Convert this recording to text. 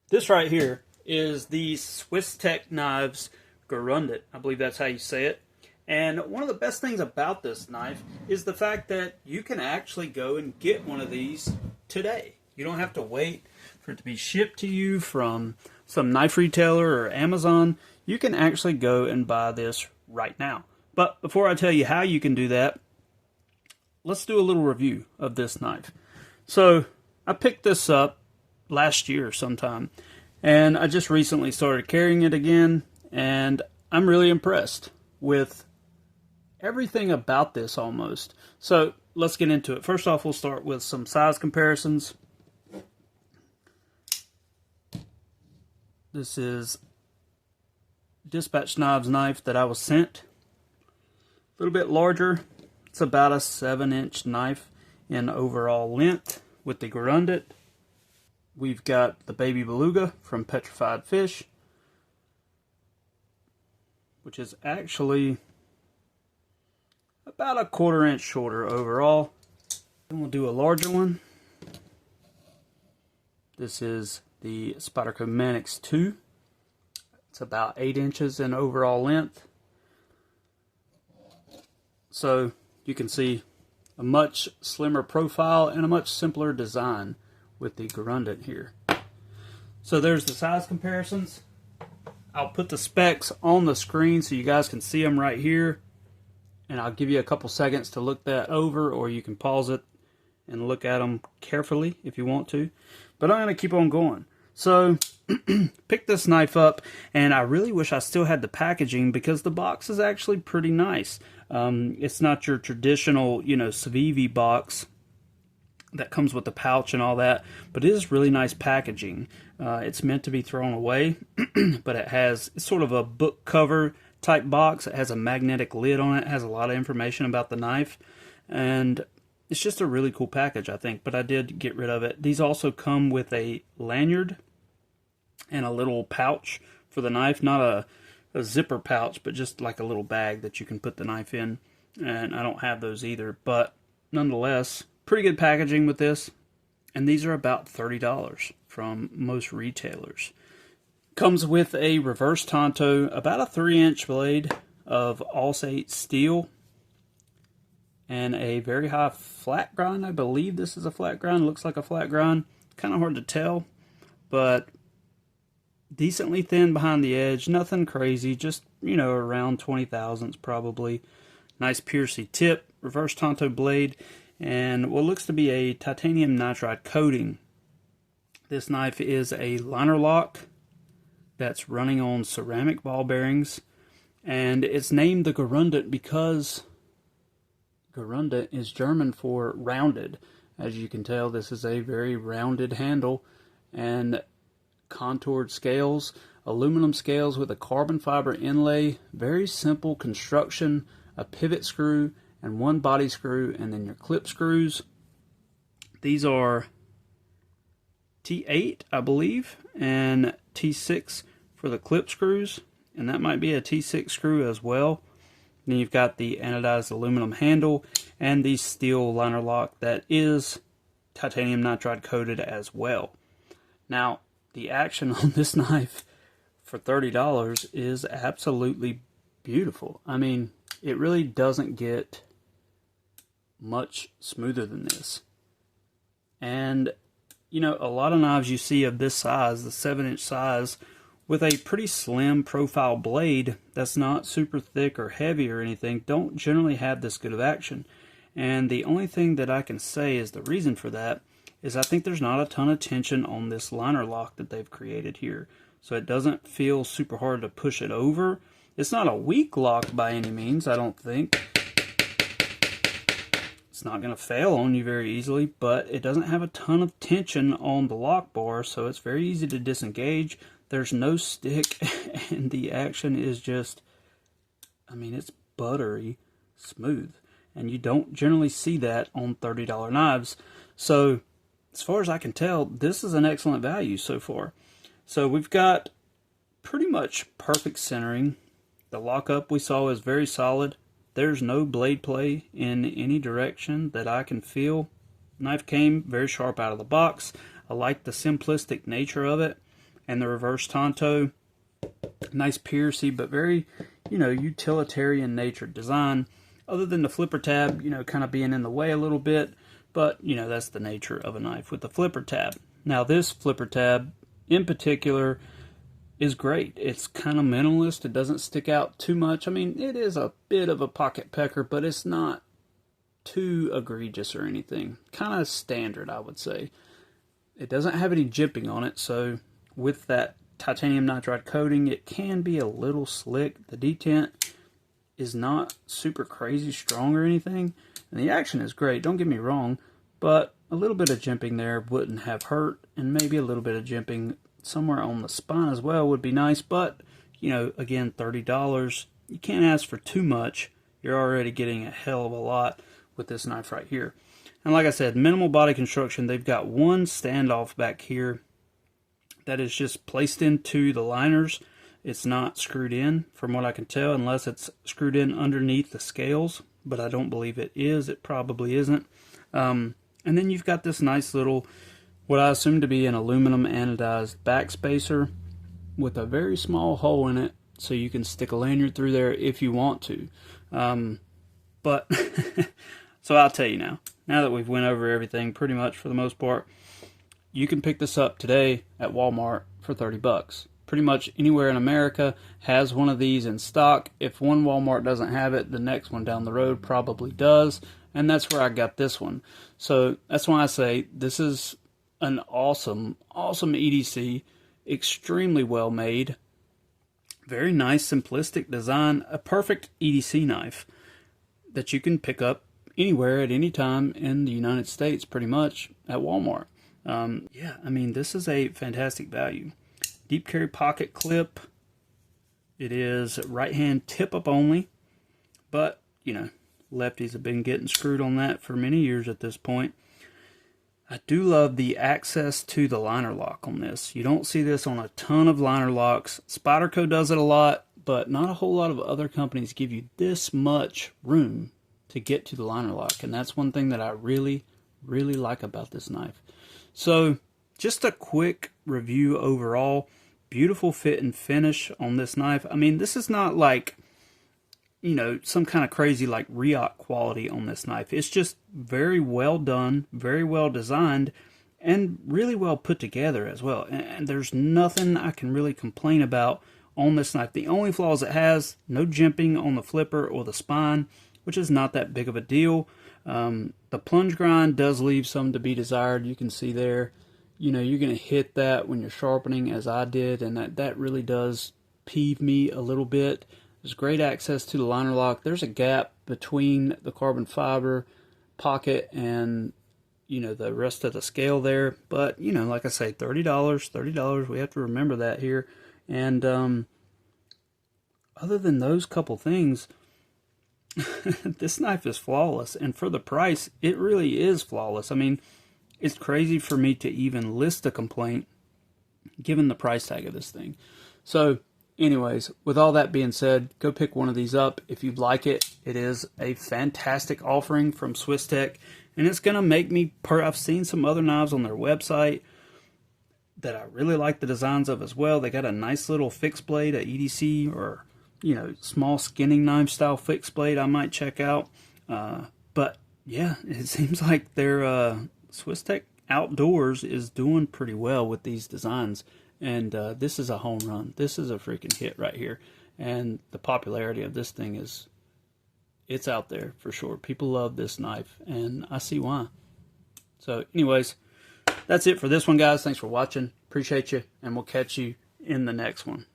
This right here is the Swiss Tech Knives Gerundet. I believe that's how you say it. And one of the best things about this knife is the fact that you can actually go and get one of these today. You don't have to wait for it to be shipped to you from some knife retailer or Amazon. You can actually go and buy this right now. But before I tell you how you can do that, let's do a little review of this knife. So I picked this up last year sometime, and I just recently started carrying it again, and I'm really impressed with everything about this almost. So let's get into it. First off, we'll start with some size comparisons. This is Dispatch Knives knife that I was sent. A little bit larger. It's about a 7-inch knife in overall length with the Gerundet. We've got the Baby Beluga from Petrified Fish, which is actually about a 1/4 inch shorter overall. Then we'll do a larger one. This is the Spyderco Manix 2. It's about 8 inches in overall length. So you can see a much slimmer profile and a much simpler design with the Gerundet here. So there's the size comparisons. I'll put the specs on the screen so you guys can see them right here, and I'll give you a couple seconds to look that over, or you can pause it and look at them carefully if you want to. But I'm going to keep on going. So pick this knife up, and I really wish I still had the packaging because the box is actually pretty nice. It's not your traditional, Civivi box that comes with the pouch and all that, but it is really nice packaging. It's meant to be thrown away, but it's sort of a book cover type box. It has a magnetic lid on it. It has a lot of information about the knife, and it's just a really cool package, I think, but I did get rid of it. These also come with a lanyard and a little pouch for the knife, not a zipper pouch, but just like a little bag that you can put the knife in, and I don't have those either, but nonetheless, pretty good packaging with this, and these are about $30 from most retailers. Comes with a reverse tanto, about a 3-inch blade of Alsate steel, and a very high flat grind. I believe this is a flat grind. Looks like a flat grind. Kind of hard to tell, but decently thin behind the edge. Nothing crazy, just, around 20 thousandths probably. Nice piercy tip, reverse tanto blade, and what looks to be a titanium nitride coating. This knife is a liner lock that's running on ceramic ball bearings, and it's named the Gerundet because Gerundet is German for rounded. As you can tell, this is a very rounded handle and contoured scales, aluminum scales with a carbon fiber inlay, very simple construction, a pivot screw and one body screw, and then your clip screws. These are T8, I believe, and T6 for the clip screws, and that might be a T6 screw as well. Then you've got the anodized aluminum handle and the steel liner lock that is titanium nitride coated as well. Now, the action on this knife for $30 is absolutely beautiful. I mean, it really doesn't get much smoother than this. And, a lot of knives you see of this size, the 7-inch size, with a pretty slim profile blade that's not super thick or heavy or anything, don't generally have this good of action. And the only thing that I can say is the reason for that is I think there's not a ton of tension on this liner lock that they've created here. So it doesn't feel super hard to push it over. It's not a weak lock by any means, I don't think. It's not going to fail on you very easily, but it doesn't have a ton of tension on the lock bar, so it's very easy to disengage. There's no stick, and the action is just, it's buttery smooth. And you don't generally see that on $30 knives. So, as far as I can tell, this is an excellent value so far. So we've got pretty much perfect centering. The lockup we saw is very solid. There's no blade play in any direction that I can feel. Knife came very sharp out of the box. I like the simplistic nature of it. and the reverse tanto. Nice piercy, but very, utilitarian nature design. Other than the flipper tab, kind of being in the way a little bit. But, that's the nature of a knife with the flipper tab. Now, this flipper tab in particular is great. It's kind of minimalist. It doesn't stick out too much. I mean, it is a bit of a pocket pecker, but it's not too egregious or anything. Kind of standard, I would say. It doesn't have any jimping on it, so with that titanium nitride coating, it can be a little slick. The detent is not super crazy strong or anything, and the action is great, don't get me wrong, but a little bit of jimping there wouldn't have hurt, and maybe a little bit of jimping somewhere on the spine as well would be nice. But again, $30, you can't ask for too much. You're already getting a hell of a lot with this knife right here. And like I said, minimal body construction. They've got one standoff back here that is just placed into the liners. It's not screwed in from what I can tell, unless it's screwed in underneath the scales, but I don't believe it is. It probably isn't. And then you've got this nice little, what I assume to be an aluminum anodized backspacer with a very small hole in it, so you can stick a lanyard through there if you want to. But so I'll tell you now that we've went over everything pretty much for the most part, you can pick this up today at Walmart for $30. Pretty much anywhere in America has one of these in stock. If one Walmart doesn't have it, the next one down the road probably does, and that's where I got this one. So that's why I say this is an awesome EDC, extremely well made, very nice simplistic design, a perfect EDC knife that you can pick up anywhere at any time in the United States, pretty much at Walmart. Yeah, I mean, this is a fantastic value. Deep carry pocket clip. It is right hand tip up only, but lefties have been getting screwed on that for many years at this point. I do love the access to the liner lock on this. You don't see this on a ton of liner locks. Spyderco does it a lot, but not a whole lot of other companies give you this much room to get to the liner lock, and that's one thing that I really, really like about this knife. So, just a quick review overall. Beautiful fit and finish on this knife. I mean, this is not like, some kind of crazy like Riot quality on this knife. It's just very well done, very well designed, and really well put together as well. And there's nothing I can really complain about on this knife. The only flaws it has, no jimping on the flipper or the spine, which is not that big of a deal. The plunge grind does leave some to be desired. You can see there, you're going to hit that when you're sharpening, as I did, and that really does peeve me a little bit. There's great access to the liner lock. There's a gap between the carbon fiber pocket and, the rest of the scale there. But, like I say, $30, we have to remember that here. And other than those couple things, this knife is flawless. And for the price, it really is flawless. I mean, it's crazy for me to even list a complaint given the price tag of this thing. So, anyways, with all that being said, go pick one of these up if you'd like it. It is a fantastic offering from SwissTech, and it's going to make me, I've seen some other knives on their website that I really like the designs of as well. They got a nice little fixed blade, a EDC, or, small skinning knife style fixed blade I might check out. But, yeah, it seems like their SwissTech Outdoors is doing pretty well with these designs. And this is a home run. This is a freaking hit right here. And the popularity of this thing it's out there for sure. People love this knife, and I see why. So anyways, that's it for this one, guys. Thanks for watching. Appreciate you, and we'll catch you in the next one.